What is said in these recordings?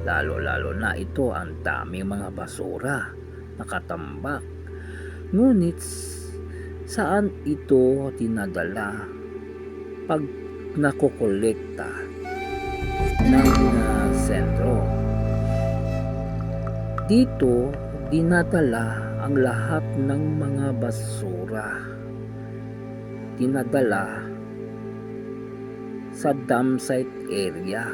Lalo-lalo na ito ang daming mga basura nakatambak. Ngunit saan ito dinadala pag nakokolekta ng sentro? Dito dinadala ang lahat ng mga basura. Dinadala sa dump site area.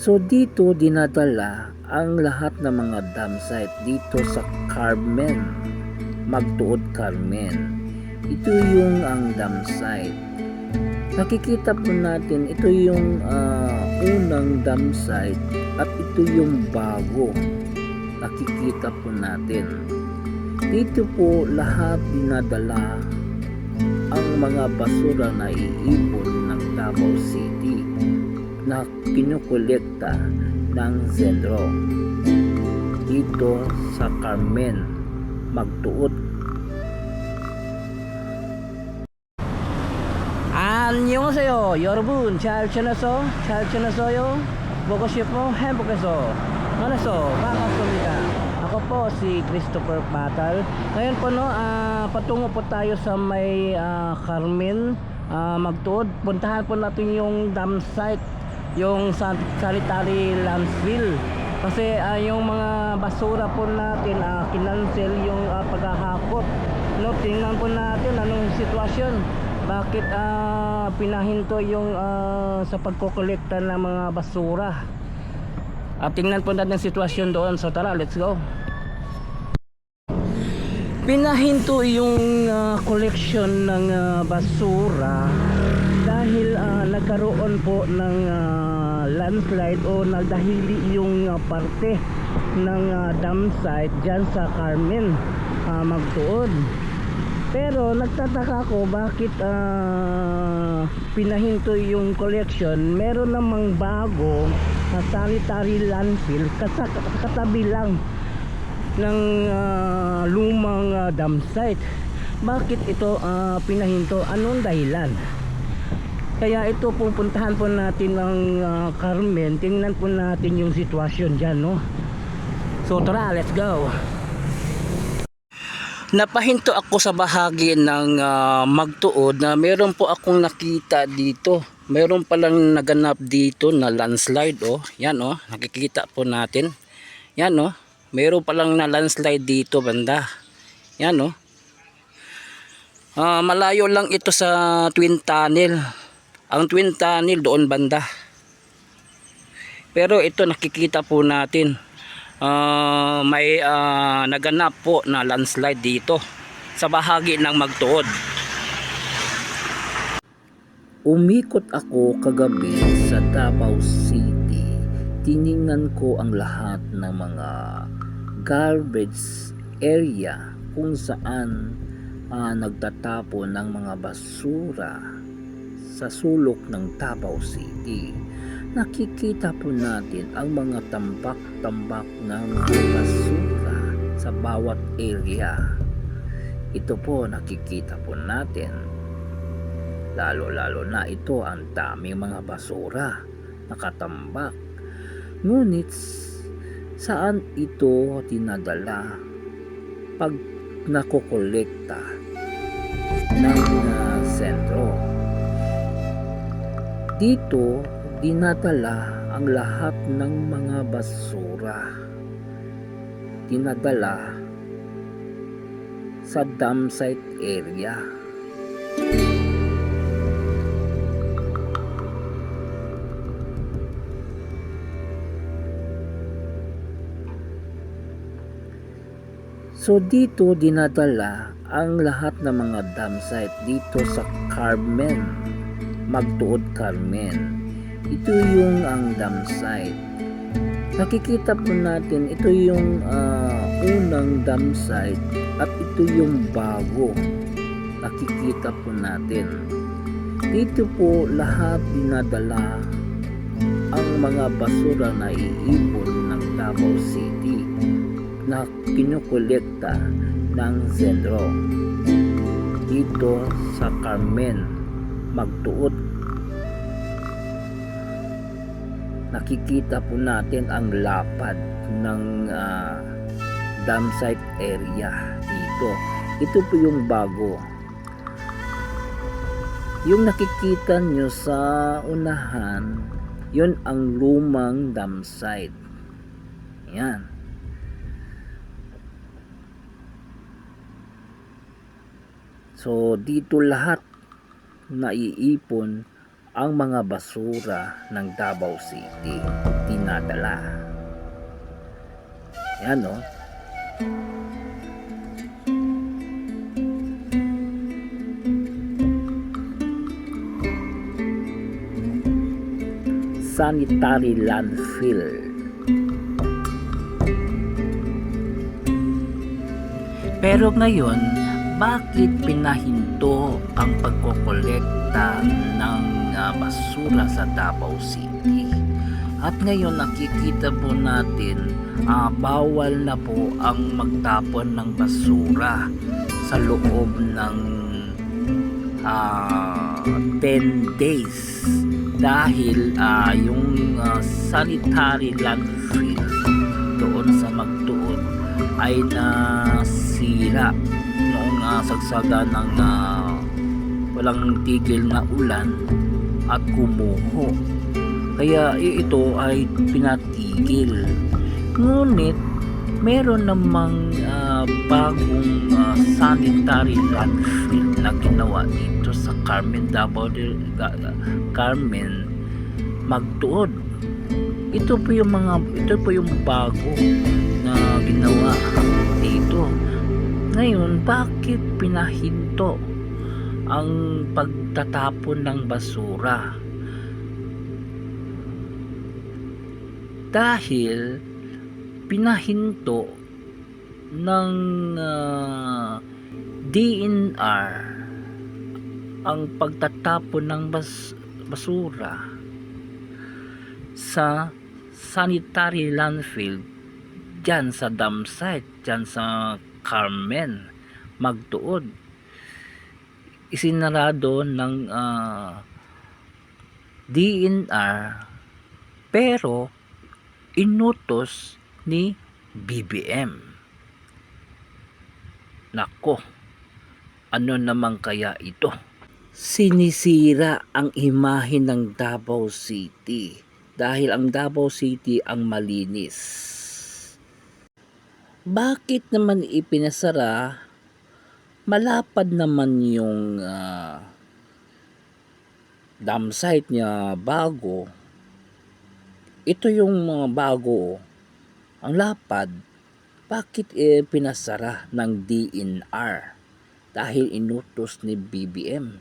So dito dinadala ang lahat ng mga dump site dito sa Carmen, Magtuod Carmen. Ito yung ang dump site. Nakikita po natin ito yung unang dump site at ito yung bago. Nakikita po natin. Dito po lahat dinadala ang mga basura na iipon ng Davao City na kinukolekta ng sentro dito sa Carmen, Magtuod. 안녕하세요 여러분. 잘 지냈어요? 보고 싶어? 행복해서 만나서 반갑습니다. Ako po si Christopher Batal. Ngayon po patungo po tayo sa may Carmen, Magtuod. Puntahan po natin yung dump site, yung sanitary landfill, kasi yung mga basura po natin kinancel yung paghahakot. Tingnan po natin anong sitwasyon, bakit pinahinto yung sa pagkokolekta ng mga basura. Tingnan po natin ang sitwasyon doon. So tara, let's go. Pinahinto yung collection ng basura dahil nagkaroon po ng landslide o nagdahili yung parte ng dump site dyan sa Carmen, Magtuod. Pero nagtataka ko bakit pinahinto yung collection. Meron namang bago sanitary landfill katabi lang ng lumang dump site. Bakit ito pinahinto? Anong dahilan? Kaya ito pupuntahan po natin ng Carmen. Tingnan po natin yung sitwasyon dyan, no? So tara, let's go. Napahinto ako sa bahagi ng Magtuod na meron po akong nakita dito. Meron palang naganap dito na landslide, oh. Yan, oh, nakikita po natin. Yan, oh. Meron palang na landslide dito banda. Yan, oh. Malayo lang ito sa Twin Tunnel. Ang Twin Tunnel doon banda. Pero ito nakikita po natin. May naganap po na landslide dito sa bahagi ng Magtuod. Umikot ako kagabi sa Davao City. Tiningnan ko ang lahat ng mga garbage area kung saan nagtatapo ng mga basura sa sulok ng Davao City. Nakikita po natin ang mga tambak-tambak ng mga basura sa bawat area. Ito po nakikita po natin. Lalo-lalo na ito ang daming mga basura nakatambak. Ngunit saan ito dinadala pag nakokolekta ng sentro? Dito dinadala ang lahat ng mga basura. Dinadala sa dump site area. So dito dinadala ang lahat ng mga dump site dito sa Carmen, Magtuod Carmen. Ito yung ang dump site. Nakikita po natin ito yung unang dump site at ito yung bago. Nakikita po natin. Dito po lahat dinadala ang mga basura na iipon ng Davao City na kinukolekta ng Zenro dito sa Carmen Magtuod. Nakikita po natin ang lapad ng dam site area dito. Ito po yung bago. Yung nakikita nyo sa unahan, yun ang lumang dam site. Yan. So dito lahat naiipon ang mga basura ng Davao City, dinadala. Yan o. Sanitary landfill. Pero ngayon, bakit pinahinto ang pagkokolekta ng basura sa Davao City? At ngayon nakikita po natin bawal na po ang magtapon ng basura sa loob ng 10 days dahil yung sanitary landfill doon sa Magtuod ay nasira noong sagsaga ng walang tigil na ulan at kumuho. Kaya ito ay pinatigil. Ngunit meron namang bagong sanitary landfill na ginawa dito sa Carmen Magtuod. Ito po yung bago na ginawa dito. Ngayon, bakit pinahinto ang pagtatapon ng basura? Dahil pinahinto ng DNR ang pagtatapon ng basura sa sanitary landfill dyan sa dam site, dyan sa Carmen Magtuod. Isinarado ng DNR pero inutos ni BBM. Nako, ano naman kaya ito? Sinisira ang imahe ng Davao City dahil ang Davao City ang malinis. Bakit naman ipinasara? Malapad naman yung dam site niya bago. Ito yung mga bago. Ang lapad, bakit pinasara ng DNR? Dahil inutos ni BBM.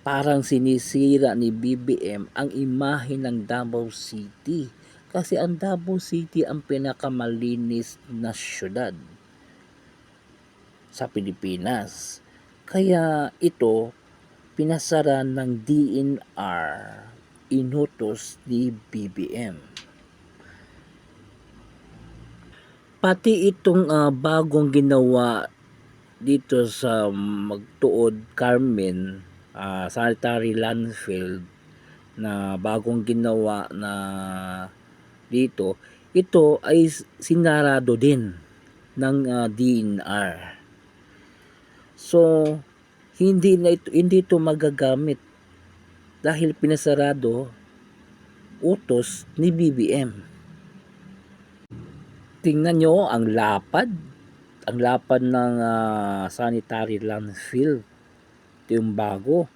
Parang sinisira ni BBM ang imahe ng Davao City. Kasi ang Davao City ang pinakamalinis na syudad sa Pilipinas. Kaya ito pinasara ng DNR, inutos ni BBM. Pati itong bagong ginawa dito sa Magtuod, Carmen, sanitary landfill na bagong ginawa na dito, ito ay sinarado din ng DNR. So hindi ito magagamit dahil pinasarado, utos ni BBM. Tingnan nyo ang lapad ng sanitary landfill. Ito yung bago.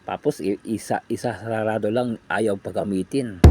Tapos isa sarado lang, ayaw pagamitin.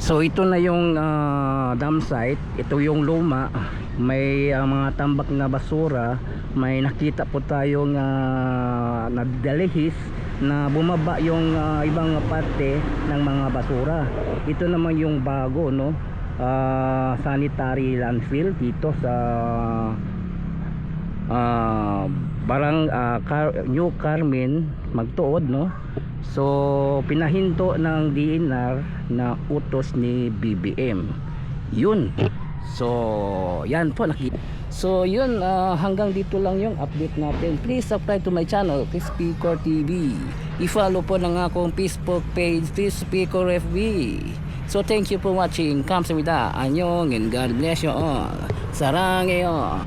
So ito na yung dam site. Ito yung luma. May mga tambak na basura. May nakita po tayong nagdalihis na bumaba yung ibang parte ng mga basura. Ito naman yung bago, no, sanitary landfill dito sa New Carmen, Magtuod, no. So pinahinto ng DNR na utos ni BBM. Yun. So yan po nakita. So yun, hanggang dito lang yung update natin. Please subscribe to my channel, Crispicor TV. I-follow po ng akong Facebook page, Crispicor FB. So thank you for watching. Kamsahamnida. Annyeong and God bless you all. Saranghayo.